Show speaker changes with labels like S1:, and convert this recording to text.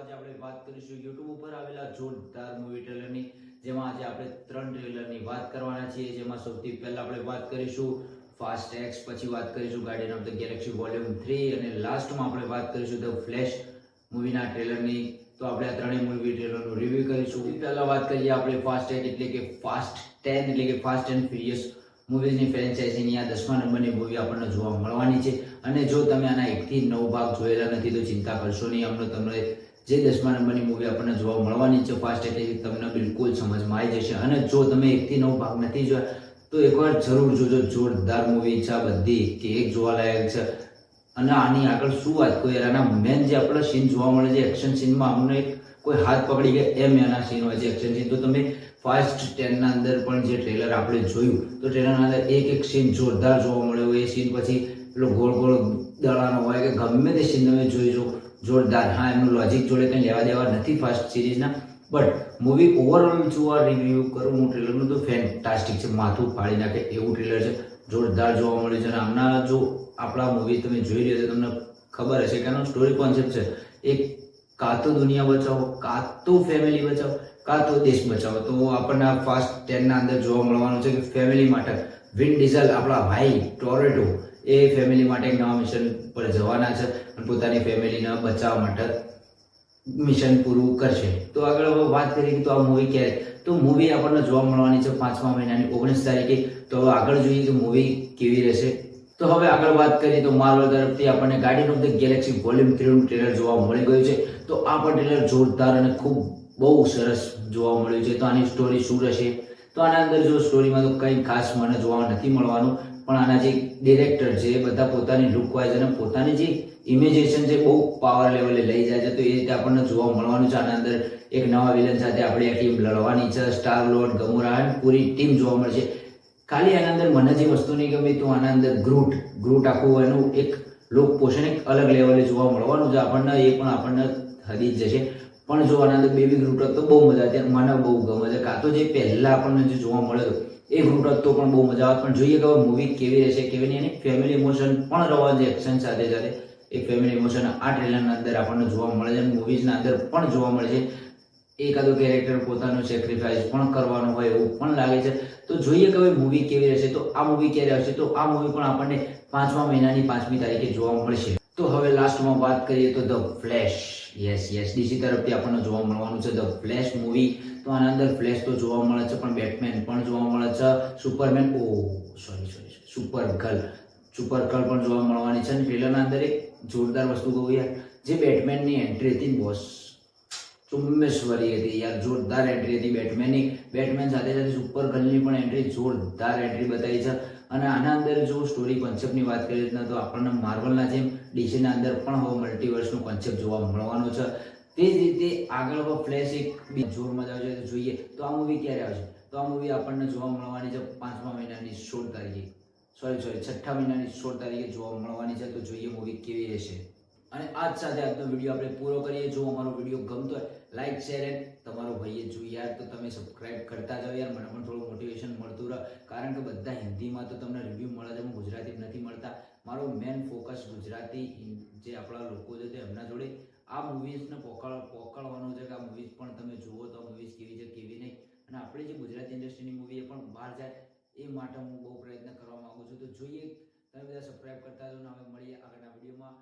S1: આજે આપણે વાત કરીશું YouTube ઉપર આવેલા જોરદાર મૂવી ટ્રેલરની, જેમાં આજે આપણે 3 ટ્રેલરની વાત કરવાના છીએ. જેમાં સૌથી પહેલા આપણે વાત કરીશું ફાસ્ટ એક્સ, પછી વાત કરીશું Guardian of the Galaxy volume 3 અને લાસ્ટમાં આપણે વાત કરીશું ધ ફ્લેશ મૂવીના ટ્રેલરની. તો આપણે આ ત્રણેય મૂવી ટ્રેલરનું રિવ્યુ કરીશું. પહેલા વાત કરીએ આપણે ફાસ્ટ એક્સ એટલે કે ફાસ્ટ 10 એટલે કે ફાસ્ટ એન્ડ ફ્યુરિયસ મૂવીઝની ફ્રેન્ચાઇઝીની આ 10મા નંબરની મૂવી આપણને જોવા મળવાની છે. અને જો તમે આના 1 થી 9 ભાગ જોયેલા નથી તો ચિંતા કરશો નહીં. અમને તમને જે 10મા નંબરની મૂવી આપણને જોવા મળવાની છે ફાસ્ટ એટલે તમને બિલકુલ સમજમાં આવી જશે. અને જો તમે 1 થી 9 ભાગ નથી જોયા તો એકવાર જરૂર જોજો. જોરદાર મૂવી છે આ બધી, કે એક જોવાલાયક છે. અને આની આગળ શું વાત કોઈ આના મેન જે આપણે સીન જોવા મળે છે એક્શન સીનમાં, અમને કોઈ હાથ પકડી ગયા એમ એના સીન હોય છે એક્શન સીન. તો તમે ફાસ્ટ 10 ના અંદર પણ જે ટ્રેલર આપણે જોયું તો ટ્રેલરના અંદર એક સીન જોરદાર જોવા મળ્યો. એ સીન પછી પેલો ગોળ ગોળ દડાનો હોય કે ગમે તે સીન તમે જોઈજો જોરદાર. હા, એમનું લોજિક જોડે કંઈ લેવા દેવા નથી ફાસ્ટ સિરીઝના, બટ મૂવી ઓવરઓલ જોવા રિવ્યુ કરું હું ટ્રેલરનું તો ફેન્ટાસ્ટિક છે. માથું ફાડી નાખે એવું ટ્રેલર છે. જોરદાર જોવા મળ્યું છે. અને આમના જો આપણા મૂવી તમે જોઈ રહ્યા છો તમને ખબર હશે કે આનો સ્ટોરી કોન્સેપ્ટ છે એક, કાં તો દુનિયા બચાવો, કાં તો ફેમિલી બચાવો, કાં તો દેશ બચાવો. તો આપણને આ ફાસ્ટ 10 ના અંદર જોવા મળવાનું છે કે ફેમિલી માટે વિન ડીઝલ આપણા ભાઈ ટોરેટો એ ફેમિલી માટે એક નવા મિશન પર જવાના છે અને પોતાની ફેમિલીને બચાવવા માટે મિશન પૂરું કરશે. તો આગળ હવે વાત કરીએ તો આ મૂવી ક્યારે, તો મૂવી આપણને જોવા મળવાની છે 5મા મહિનાની 19 તારીખે. તો હવે આગળ જોઈએ કે મૂવી કેવી રહેશે. તો હવે આગળ વાત કરીએ તો માર્વલ તરફથી આપણને Guardian of the Galaxy volume 3 નું ટ્રેલર જોવા મળી ગયું છે. તો આ પણ ટ્રેલર જોરદાર અને ખૂબ બહુ સરસ જોવા મળ્યું છે. તો આની સ્ટોરી શું રહેશે, તો આના અંદર જો સ્ટોરીમાં તો કંઈ ખાસ મને જોવા નથી મળવાનું, પણ આના જે ડિરેક્ટર છે એ બધા પોતાની લુક વાઇઝ અને પોતાની જે ઇમેજિનેશન છે બહુ પાવર લેવલે લઈ જાય છે. તો એ રીતે આપણને જોવા મળવાનું છે. આના અંદર એક નવા વિલન સાથે આપણી આ ટીમ લડવાની છે. સ્ટાર લોર્ડ, ગમોરા અને પૂરી ટીમ જોવા મળશે. ખાલી આના અંદર મને જે વસ્તુ નહીં ગમી તો આના અંદર ગ્રુટ આખું એનું એક લોક પોષણ એક અલગ લેવલે જોવા મળવાનું છે આપણને. એ પણ આપણને હદી જ જશે. પણ જો આના અંદર બેબી ગ્રુટ હતો તો બહુ મજા હતી. મને બહુ ગમે છે. કાં તો જે પહેલા આપણને જે જોવા મળ્યો એ ગ્રુટ હતો પણ બહુ મજા આવે. પણ જોઈએ કે હવે મૂવી કેવી રહેશે કેવી નહીં. એની ફેમિલી ઇમોશન પણ રહેવાનું છે એક્શન સાથે સાથે. એક ફેમિલી ઇમોશન આ ટ્રેલરના અંદર આપણને જોવા મળે છે. મૂવીઝના અંદર પણ જોવા મળે છે. એકાદો કેરેક્ટર પોતાનું સેક્રિફાઈસ પણ કરવાનું હોય એવું પણ લાગે છે. તો જોઈએ કે હવે મૂવી કેવી રહેશે. તો આ મૂવી ક્યારે આવશે, તો આ મૂવી પણ આપણને 5મા મહિનાની 5મી તારીખે જોવા મળશે. તો હવે લાસ્ટમાં વાત કરીએ તો ધ ફ્લેશ. યસ ડીસી તરફથી આપણને જોવા મળવાનું છે ધ ફ્લેશ મૂવી. તો આના અંદર ફ્લેશ તો જોવા મળે છે, પણ બેટમેન પણ જોવા મળે છે, સુપરમેન સુપર ગર્લ પણ જોવા મળવાની છે. અને ટ્રેલરના અંદર એક જોરદાર વસ્તુ કહું યાર, જે બેટમેનની એન્ટ્રી હતી બોસ ચુમ્મેશ્વરી હતી યાર. જોરદાર એન્ટ્રી હતી બેટમેનની. બેટમેન સાથે સાથે સુપર ગર્લની પણ એન્ટ્રી જોરદાર એન્ટ્રી બતાવી છે. અને આના અંદર જો સ્ટોરી કોન્સેપ્ટની વાત કરીએ તો આપણને માર્વલના જેમ ડીસીના અંદર પણ હવે મલ્ટીવર્સનો કોન્સેપ્ટ જોવા મળવાનો છે. તે જ રીતે આગળ હવે ફ્લેશ એક બી જોર મજા આવશે. તો જોઈએ તો આ મૂવી ક્યારે આવશે, તો આ મૂવી આપણને જોવા મળવાની છે 5મા મહિનાની 16 તારીખે. સોરી 6મા મહિનાની 16 તારીખે જોવા મળવાની છે. તો જોઈએ મૂવી કેવી રહેશે. અને આજ સાથે આજનો વિડીયો આપણે પૂરો કરીએ. જો અમારો વિડીયો ગમતો હોય લાઈક શેર એન્ડ તમારો ભાઈએ જોઈ યાર તો તમે સબસ્ક્રાઇબ કરતા જાઓ યાર. મને પણ થોડું મોટિવેશન મળતું રહે, કારણ કે બધા હિન્દીમાં તો તમને રિવ્યૂ મળે છે, ગુજરાતી નથી મળતા. મારો મેન ફોકસ ગુજરાતી જે આપણા લોકો છે એમના જોડે આ મૂવીઝને પોકાળવાનો છે કે આ મૂવીઝ પણ તમે જુઓ તો આ મૂવીઝ કેવી છે કેવી નહીં. અને આપણી જે ગુજરાતી ઇન્ડસ્ટ્રીની મૂવી એ પણ બહાર જાય એ માટે હું બહુ પ્રયત્ન કરવા માગું છું. તો જોઈએ તમે બધા સબસ્ક્રાઇબ કરતા જાઓ. હવે મળીએ આગળના વિડીયોમાં.